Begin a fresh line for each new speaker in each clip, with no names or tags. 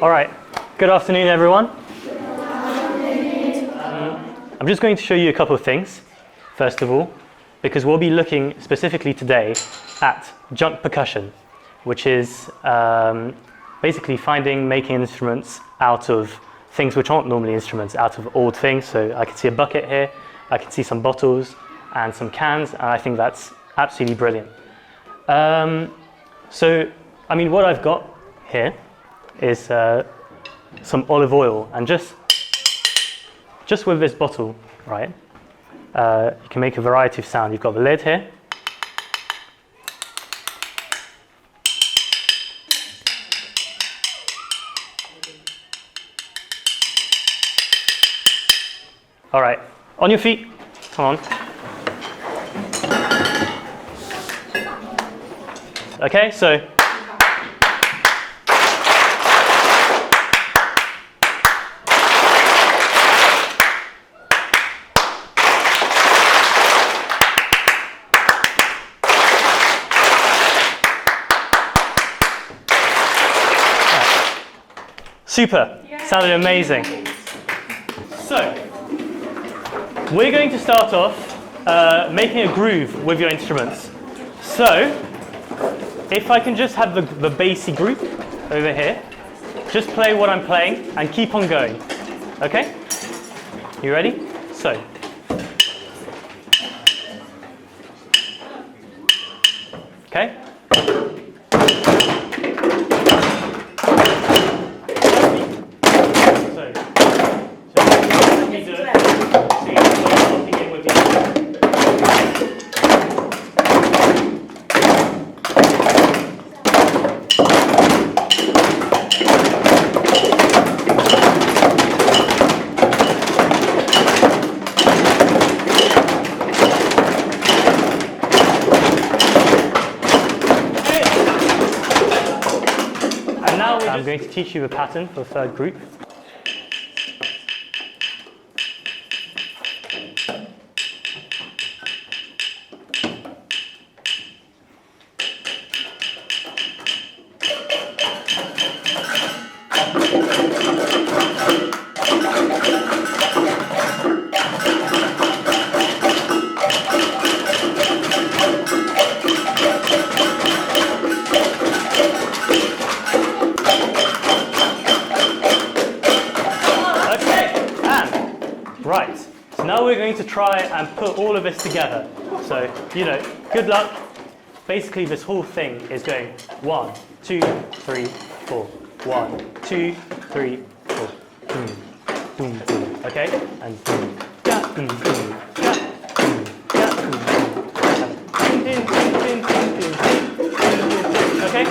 All right, good afternoon, everyone. I'm just going to show you a couple of things, first of all, because we'll be looking specifically today at junk percussion, which is basically making instruments out of things which aren't normally instruments, out of old things. So I can see a bucket here, I can see some bottles and some cans, and I think that's absolutely brilliant. So, I mean, what I've got here is some olive oil, and just with this bottle, right, you can make a variety of sound. You've got the lid here. All right, on your feet, come on. Okay, so super, sounded amazing. So, we're going to start off making a groove with your instruments. So, if I can just have the bassy group over here, just play what I'm playing and keep on going. Okay? You ready? So. Okay? I'm going to teach you a pattern for the third group. Right, so now we're going to try and put all of this together. So, good luck. Basically, this whole thing is going 1, 2, 3, 4. 1, 2, 3, 4. Boom, boom, boom. Okay? And boom, da, boom, boom, da, boom, da, boom, boom. Ding, ding, ding, ding, ding, ding, ding. Okay?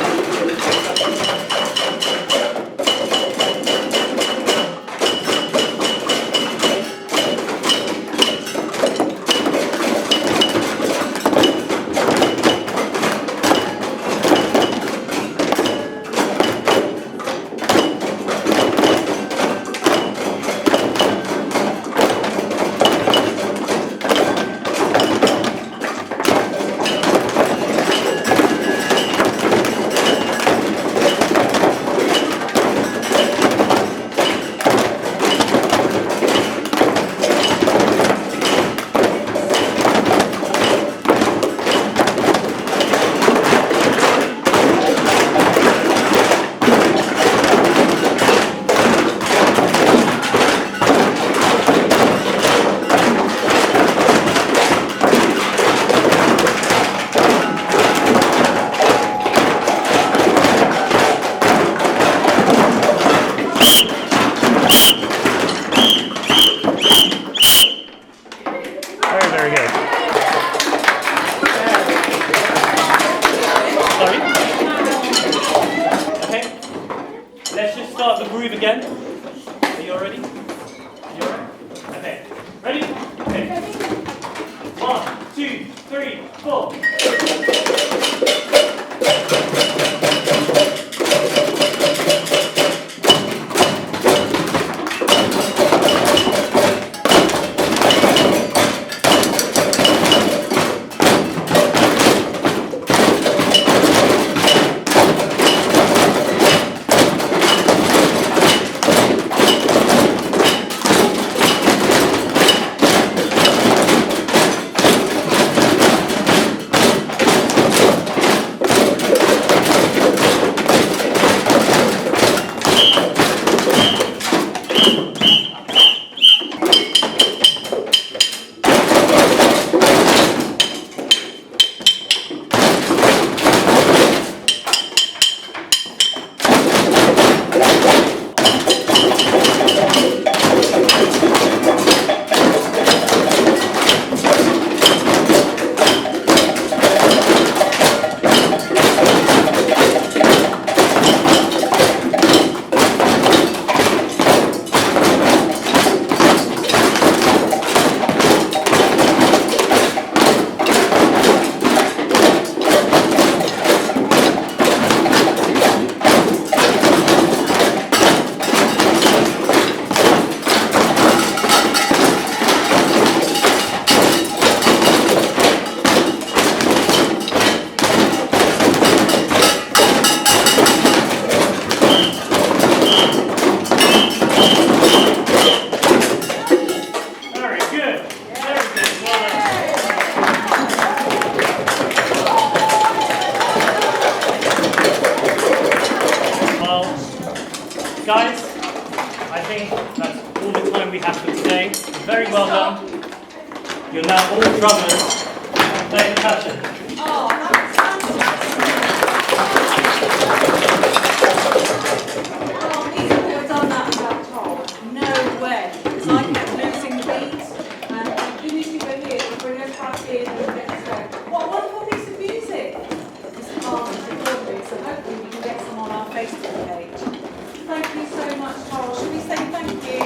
Okay, very well done. You're now all drummers. Play the passion.
Oh, that's oh, these people have done that without Toril. No way. Because I kept losing the beats. And you need to go here to bring us back in and get started. What a wonderful piece of music. Mr. Barnes recorded, so hopefully we can get some on our Facebook page. Thank you so much, Toril. Should we say thank you?